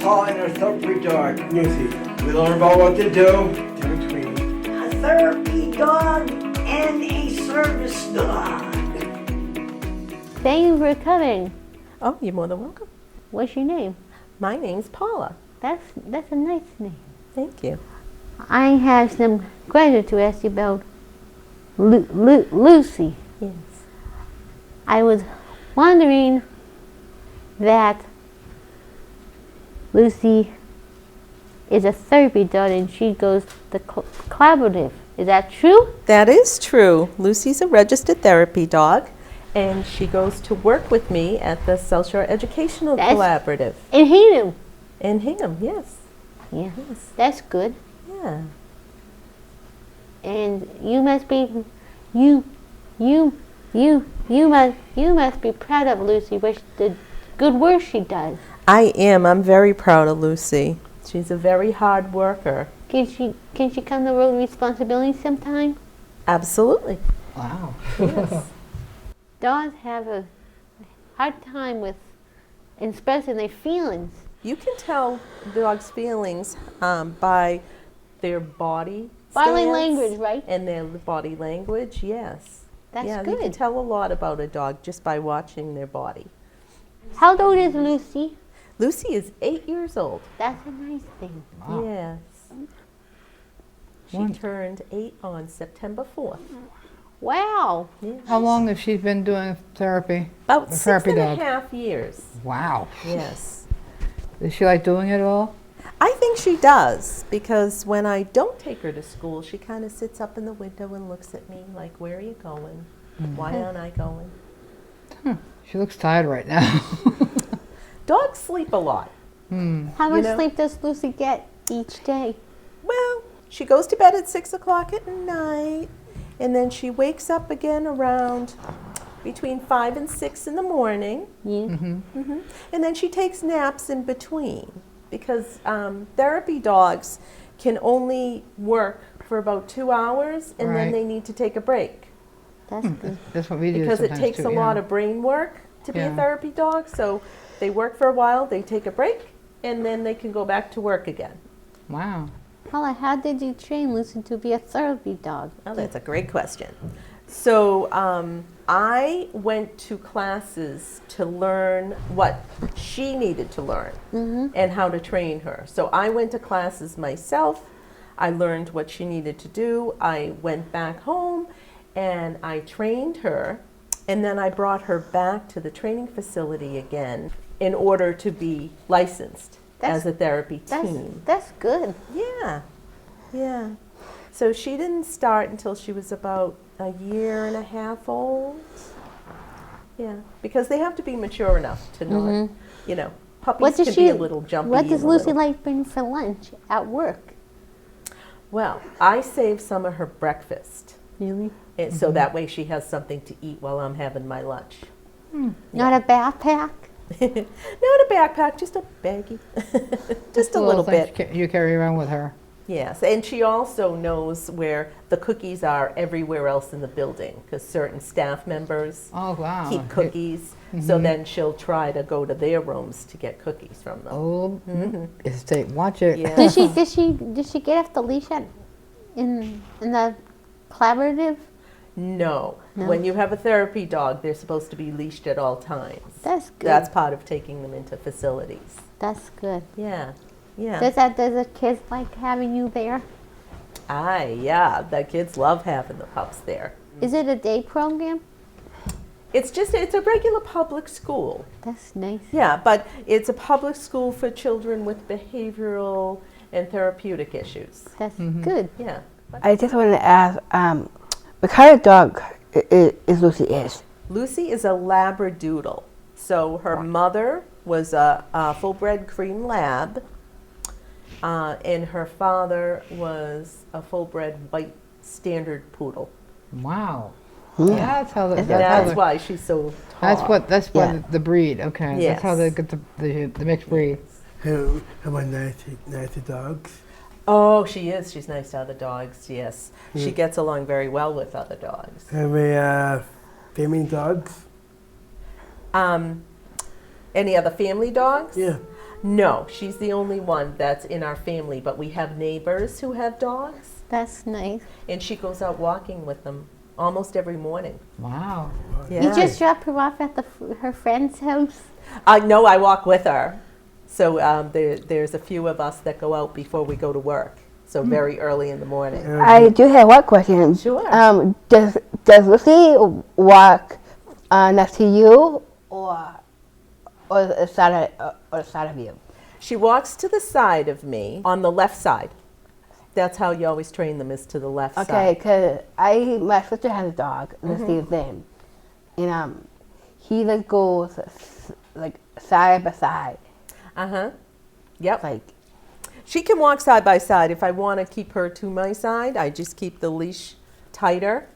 Paula and her therapy dog, Lucy. We learn about what to do to between A therapy dog and a service dog. Thank you for coming. Oh, you're more than welcome. What's your name? My name's Paula. That's a nice name. Thank you. I have some questions to ask you about Lucy. Yes. I was wondering that Lucy is a therapy dog and she goes to the collaborative. Is that true? That is true. Lucy's a registered therapy dog, and she goes to work with me at the South Shore Educational Collaborative. In Hingham. In Hingham, yes. Yeah, Yes. that's good. Yeah. And you must be, you must be proud of Lucy, with the good work she does. I am. I'm very proud of Lucy. She's a very hard worker. Can she come to road responsibility sometime? Absolutely. Wow. Yes. Dogs have a hard time with expressing their feelings. You can tell dogs' feelings by their body Body stance language, right? and their body language, yes. That's yeah, you can good. tell a lot about a dog just by watching their body. How old is Lucy? Lucy is 8 years old. That's a nice thing. Wow. Yes. She Wonderful. turned 8 on September 4th. Wow. Yeah. How long has she been doing therapy? About The 6 therapy and a dog. half years. Wow. Yes. Does she like doing it all? I think she does, because when I don't take her to school, she kind of sits up in the window and looks at me like, where are you going? Why aren't I going? She looks tired right now. Dogs sleep a lot. How You much know? sleep does Lucy get each day? Well, she goes to bed at 6 o'clock at night, and then she wakes up again around between 5 and 6 in the morning, Yeah. and then she takes naps in between, because therapy dogs can only work for about 2 hours, and then Right. they need to take a break. That's good. That's what we do Because it sometimes takes too, a yeah. lot of brain work to be a Yeah. therapy dog, so they work for a while, they take a break, and then they can go back to work again. Wow. Paula, how did you train Lucy to be a therapy dog? Oh, that's a great question. So I went to classes to learn what she needed to learn and how to train her. So I went to classes myself. I learned what she needed to do. I went back home and I trained her. And then I brought her back to the training facility again in order to be licensed as a therapy team. That's good. Yeah, yeah. So she didn't start until she was about a year and a half old. Yeah, because they have to be mature enough to not, you know, puppies can be a little jumpy. What does and a Lucy little- like bring for lunch at work? Well, I save some of her breakfast, Really? and so that way she has something to eat while I'm having my lunch. Not a backpack? Not a backpack, just a baggie, just a little things bit. you carry around with her. Yes, and she also knows where the cookies are everywhere else in the building, because certain staff members Oh, wow. keep cookies, so then she'll try to go to their rooms to get cookies from them. Oh, watch it. Yeah. Did she get off the leash in the collaborative? No. No? When you have a therapy dog, they're supposed to be leashed at all times. That's good. That's part of taking them into facilities. That's good. Yeah, yeah. Does the kids like having you there? Yeah, the kids love having the pups there. Is it a day program? It's a regular public school. That's nice. Yeah, but it's a public school for children with behavioral and therapeutic issues. That's good. Yeah. I just want to ask, what kind of dog is Lucy is? Lucy is a Labradoodle. So her mother was a full-bred cream lab, and her father was a full-bred white standard poodle. Wow. That's how the, That's why she's so tall. That's what the breed. Okay. That's how they Yes. get the mixed breed. How about nice dogs? Oh, she is. She's nice to other dogs, yes. She gets along very well with other dogs. How many family dogs? Any other family dogs? Yeah. No, she's the only one that's in our family, but we have neighbors who have dogs, That's nice. and she goes out walking with them almost every morning. Wow. Yeah. You just drop her off at her friend's house? No, I walk with her. So there's a few of us that go out before we go to work. So very early in the morning. I do have one question. Sure. Does Lucy walk next to you or the side of you? She walks to the side of me on the left side. That's how you always train them, is to the left Okay, side. because my sister has a dog, Lucy Zinn, and he like goes like side by side, Yep. like. She can walk side by side. If I want to keep her to my side, I just keep the leash tighter.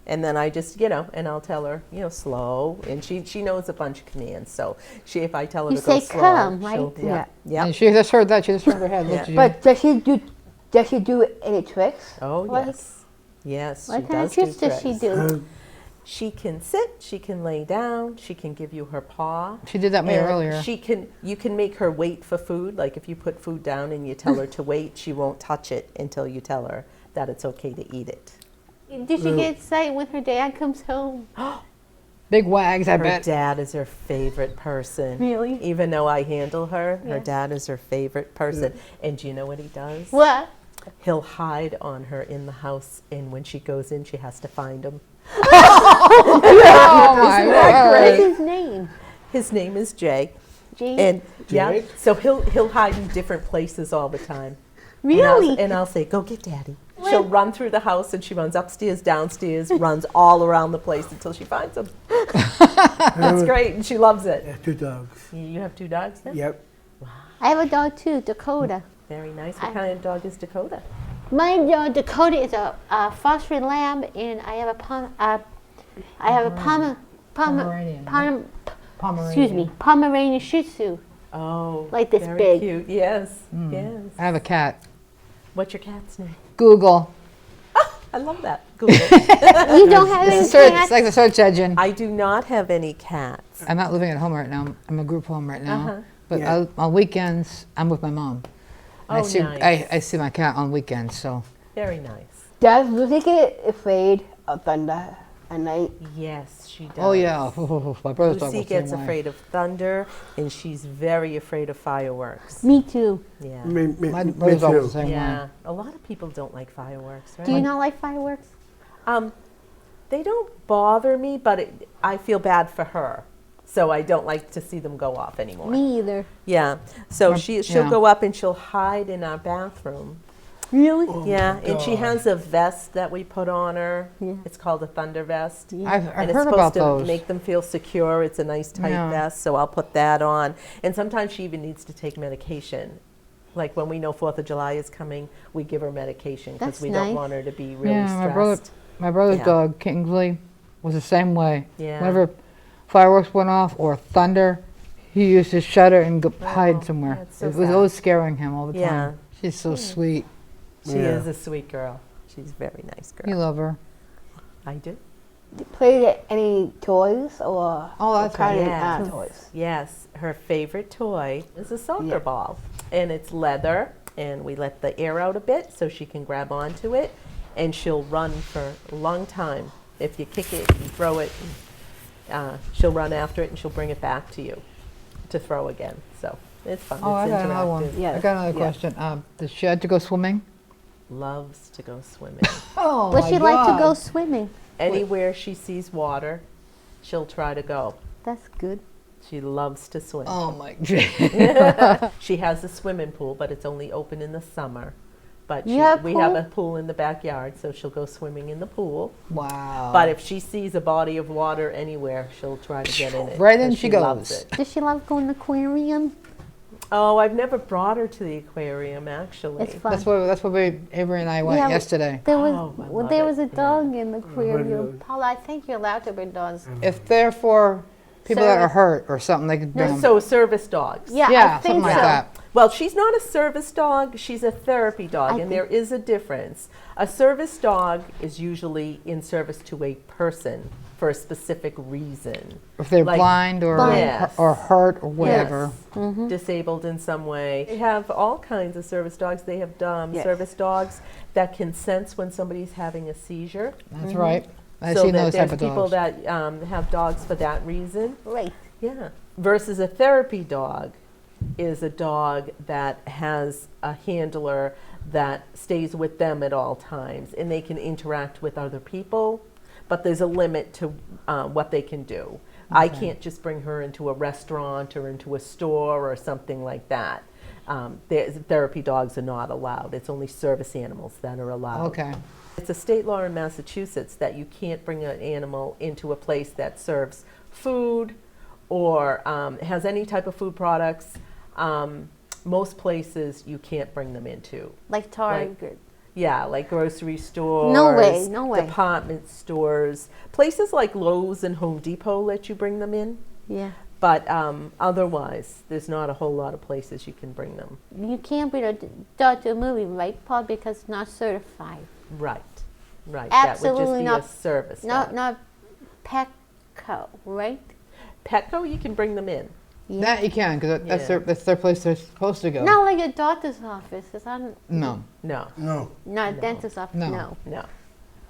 And then I just, and I'll tell her, slow. And she knows a bunch of commands. So if I tell her You to go say slow, come, she'll, right? yeah. Yep. And she just heard that. She just turned her head. Looked at you. But does she do any tricks? Oh, Like- yes. Yes, What she kind of does do tricks does she tricks. do? She can sit, she can lay down, she can give you her paw. She did that to me And earlier. you can make her wait for food. Like if you put food down and you tell her to wait, she won't touch it until you tell her that it's okay to eat it. Did she get excited when her dad comes home? Big wags, I Her bet. dad is her favorite person. Really? Even though I handle her, her Yeah. dad is her favorite person. And do you know what he does? What? He'll hide on her in the house, and when she goes in, she has to find him. Oh my What's word. his name? His name is Jay. Jay? And yeah, Jay? so he'll hide in different places all the time. Really? And I'll say, go get daddy. She'll run through the house and she runs upstairs, downstairs, runs all around the place until she finds him. That's great, and she loves it. Yeah, 2 dogs. You have 2 dogs now? Yep. I have a dog too, Dakota. Very nice. What kind of dog is Dakota? My dog Dakota is a foster lamb, and I have a Pomeranian, Pomeranian. Pomeranian Shih Tzu. Oh, Like this very big. cute. Yes, yes. I have a cat. What's your cat's name? Google. I love that. Google. You don't have any It's it's cats? like the search engine. I do not have any cats. I'm not living at home right now. I'm a group home right now. Uh-huh. But Yeah. on weekends, I'm with my mom. And Oh, I see, nice. I see my cat on weekends, so. Very nice. Does Lucy get afraid of thunder at night? Yes, she does. Oh, yeah. My brother's dog Lucy was the gets same way. afraid of thunder, and she's very afraid of fireworks. Me too. Yeah. My Me brother's dog was the too. same Yeah. way. A lot of people don't like fireworks, right? Do you not like fireworks? They don't bother me, but I feel bad for her. So I don't like to see them go off anymore. Me either. Yeah. So she'll yeah. go up and she'll hide in our bathroom. Really? Yeah, and she God. has a vest that we put on her. Yeah. It's called a thunder vest. I've And it's heard supposed about to those. make them feel secure. It's a nice tight Yeah. vest, so I'll put that on. And sometimes she even needs to take medication. Like when we know 4th of July is coming, we give her medication because That's we nice. don't want her to be really Yeah, stressed. my brother's Yeah. dog, Kingsley, was the same way. Yeah. Whenever fireworks went off or thunder, he used to shudder and go hide somewhere. that's so It was sad. always scaring him all the Yeah. time. She's so sweet. She Yeah. is a sweet girl. She's a very nice girl. You love her. I do. Play with any toys or Oh, what that's kind right. of Yes. toys? Yes, her favorite toy is a soccer ball. And it's leather, and we let the air out a bit so she can grab onto it, and she'll run for a long time. If you kick it and throw it, she'll run after it and she'll bring it back to you to throw again. So it's fun. Oh, I it's got another one. interactive. Yeah. I got another Yeah. question. Does she have to go swimming? Loves to go swimming. Oh, Would she like to go swimming? Anywhere she sees water, she'll try to go. That's good. She loves to swim. Oh my. She has a swimming pool, but it's only open in the summer. But You have a we have pool? a pool in the backyard, so she'll go swimming in the pool. Wow. But if she sees a body of water anywhere, she'll try to get in it. Right in 'cause she loves goes. it. Does she love going to the aquarium? Oh, I've never brought her to the aquarium, actually. It's fun. That's where Avery and I went Yeah, yesterday. There was Oh, I love there it. was a Yeah. dog in the aquarium. really? Paula, I think you're allowed to bring dogs. If they're for people that are Service. hurt or something, they could bring them. So service dogs. Yeah, I Yeah, think something like so. that. Well, she's not a service dog, she's a therapy dog, I and there is a difference. A service dog is usually in service to a person for a specific reason. If they're Like- blind or Yes. or hurt or whatever. Yes. Disabled in some way. They have all kinds of service dogs. They have Yes. service dogs that can sense when somebody's having a seizure. That's right. I've so seen that those type there's of people dogs. that have dogs for that reason. Right. Yeah. Versus a therapy dog is a dog that has a handler that stays with them at all times, and they can interact with other people, but there's a limit to what they can do. I can't just bring her into a restaurant or into a store or something like that. Therapy dogs are not allowed. It's only service animals that are allowed. Okay. It's a state law in Massachusetts that you can't bring an animal into a place that serves food or has any type of food products. Most places you can't bring them into. Like Target. Yeah, like grocery stores. No way, no way. Department stores. Places like Lowe's and Home Depot let you bring them in. Yeah. But otherwise, there's not a whole lot of places you can bring them. You can't bring a dog to a movie, right, Paul? Because it's not certified. Right, right. Absolutely that would just be not- a service dog. Not Petco, right? Petco, you can bring them in. That you can, because Yeah. that's their place they're supposed to go. Not like a doctor's office. It's not, No. No, No. not a dentist's office. No. No. no.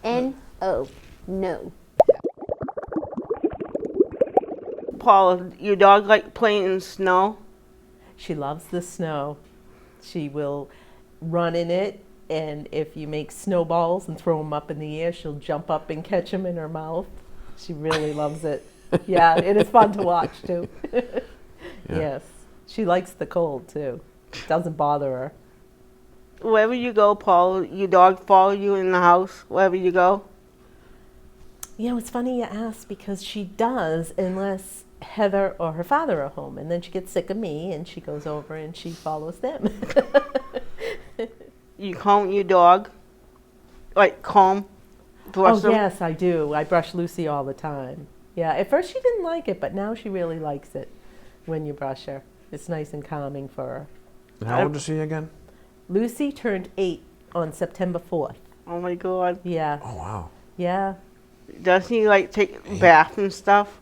N-O. No. Paula, your dog like playing in snow? She loves the snow. She will run in it, and if you make snowballs and throw them up in the air, she'll jump up and catch them in her mouth. She really loves it. Yeah, and it's fun to watch too. Yes, she likes the cold too. Doesn't bother her. Wherever you go, Paula, your dog follow you in the house, wherever you go? You know, it's funny you ask because she does unless Heather or her father are home, and then she gets sick of me and she goes over and she follows them. You comb your dog? Like comb? Brush Oh them? yes, I do. I brush Lucy all the time. Yeah, at first she didn't like it, but now she really likes it when you brush her. It's nice and calming for her. And how old is she again? Lucy turned 8 on September 4th. Oh my God. Yeah, Oh, wow. yeah. Does he like take bath and stuff?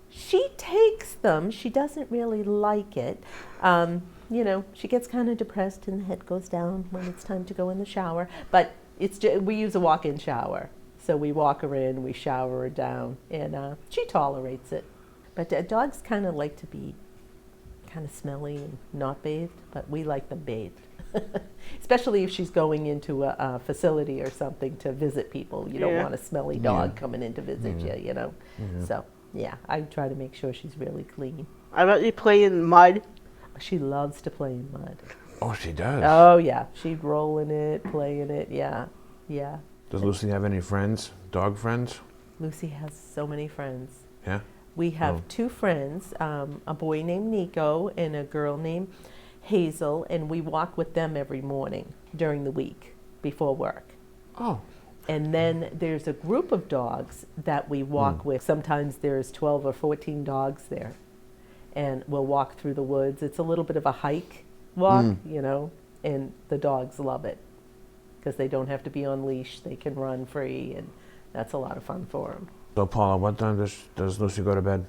She takes them. She doesn't really like it. You know, she gets kind of depressed and the head goes down when it's time to go in the shower. But we use a walk-in shower. So we walk her in, we shower her down, and she tolerates it. But dogs kind of like to be kind of smelly and not bathed, but we like them bathed. Especially if she's going into a facility or something to visit people. You don't Yeah. want a smelly dog coming in to visit you, you know. So, yeah, I try to make sure she's really clean. I bet you play in mud. She loves to play in mud. Oh, she does. Oh, yeah. She'd roll in it, play in it. Yeah, yeah. Does Lucy have any friends? Dog friends? Lucy has so many friends. Yeah. We have Oh. 2 friends, a boy named Nico and a girl named Hazel, and we walk with them every morning during the week before work. Oh. And then there's a group of dogs that we walk with. Sometimes there's 12 or 14 dogs there. And we'll walk through the woods. It's a little bit of a hike walk, you know, and the dogs love it because they don't have to be on leash. They can run free, and that's a lot of fun for them. So, Paula, what time does Lucy go to bed?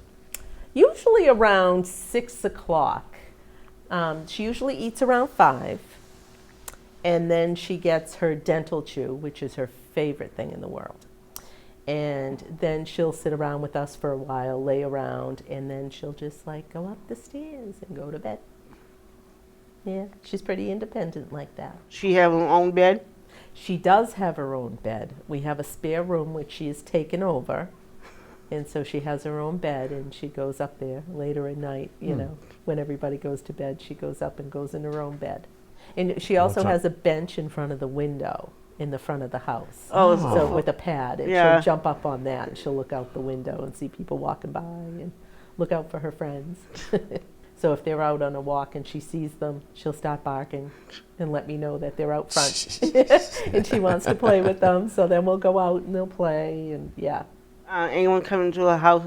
Usually around 6 o'clock. She usually eats around 5. And then she gets her dental chew, which is her favorite thing in the world. And then she'll sit around with us for a while, lay around, and then she'll just like go up the stairs and go to bed. Yeah, she's pretty independent like that. She have her own bed. She does have her own bed. We have a spare room which she has taken over. And so she has her own bed, and she goes up there later at night, you know. When everybody goes to bed, she goes up and goes in her own bed. And she also What's up? has a bench in front of the window in the front of the house. Oh, So with a pad, and Yeah. she'll jump up on that, and she'll look out the window and see people walking by and look out for her friends. So if they're out on a walk and she sees them, she'll start barking and let me know that they're out front. And she wants to play with them, so then we'll go out and they'll play, and yeah. Anyone come into the house,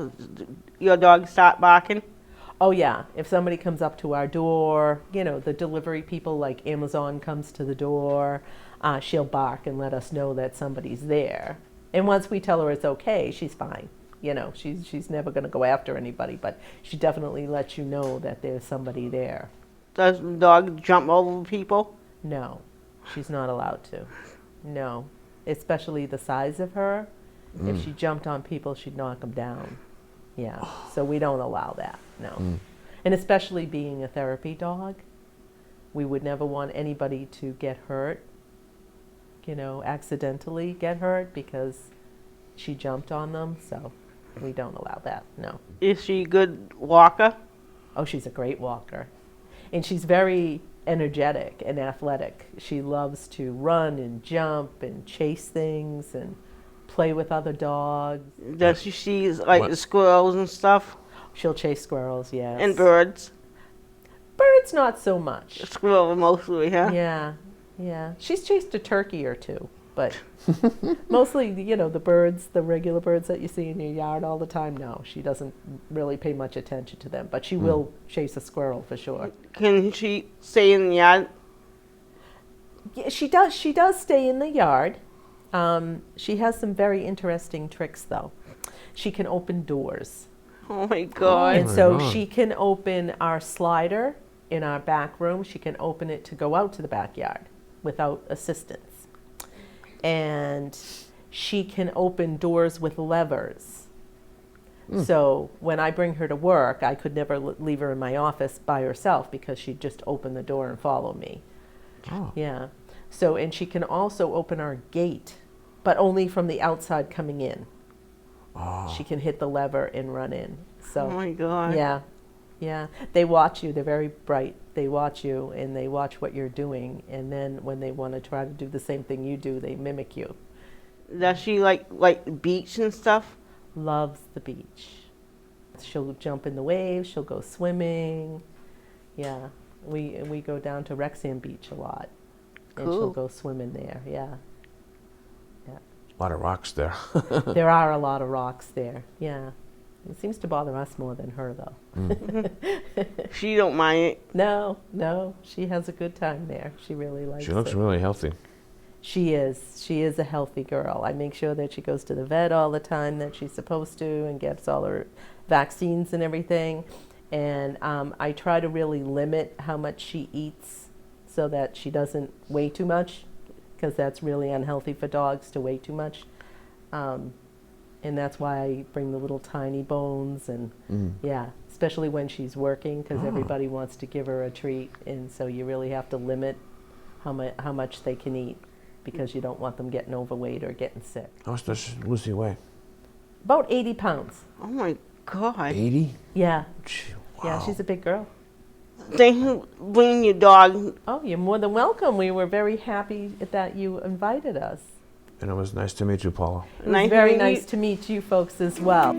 your dog start barking? Oh yeah, if somebody comes up to our door, you know, the delivery people like Amazon comes to the door, she'll bark and let us know that somebody's there. And once we tell her it's okay, she's fine. You know, she's never going to go after anybody, but she definitely lets you know that there's somebody there. Does the dog jump over people? No, she's not allowed to. No, especially the size of her. If she jumped on people, she'd knock them down. Yeah, so we don't allow that, no. And especially being a therapy dog, we would never want anybody to get hurt, you know, accidentally get hurt because she jumped on them, so we don't allow that, no. Is she a good walker? Oh, she's a great walker. And she's very energetic and athletic. She loves to run and jump and chase things and play with other dogs. Does she see like What? the squirrels and stuff? She'll chase squirrels, yes. And birds? Birds, not so much. Squirrel mostly, huh? Yeah, yeah. She's chased a turkey or two, but mostly, you know, the birds, the regular birds that you see in your yard all the time, no. She doesn't really pay much attention to them, but she will chase a squirrel for sure. Can she stay in the yard? Yeah, she does. She does stay in the yard. She has some very interesting tricks, though. She can open doors. Oh my God. And my so God. she can open our slider in our back room. She can open it to go out to the backyard without assistance. And she can open doors with levers. So when I bring her to work, I could never leave her in my office by herself because she'd just open the door and follow me. Oh. Yeah. So, and she can also open our gate, but only from the outside coming in. Oh. She can hit the lever and run in. So, Oh my God. yeah, yeah. They watch you. They're very bright. They watch you and they watch what you're doing. And then when they want to try to do the same thing you do, they mimic you. Does she like the beach and stuff? Loves the beach. She'll jump in the waves. She'll go swimming. Yeah, we go down to Wrexham Beach a lot. And she'll Cool. go swimming there. Yeah. A lot of rocks there. There are a lot of rocks there. Yeah. It seems to bother us more than her, though. She don't mind it. No, no, she has a good time there. She really likes She looks it. really healthy. She is. She is a healthy girl. I make sure that she goes to the vet all the time that she's supposed to and gets all her vaccines and everything. And I try to really limit how much she eats so that she doesn't weigh too much, because that's really unhealthy for dogs to weigh too much. And that's why I bring the little tiny bones and yeah, especially when she's working, because everybody wants to give her a treat, and so you really have to limit how much they can eat, because you don't want them getting overweight or getting sick. How much does Lucy weigh? About 80 pounds. Oh my God. 80? Yeah, Gee, yeah, wow. she's a big girl. Thank you for bringing your dog. Oh, you're more than welcome. We were very happy that you invited us. And it was nice to meet you, Paula. It was very nice to meet you folks as well.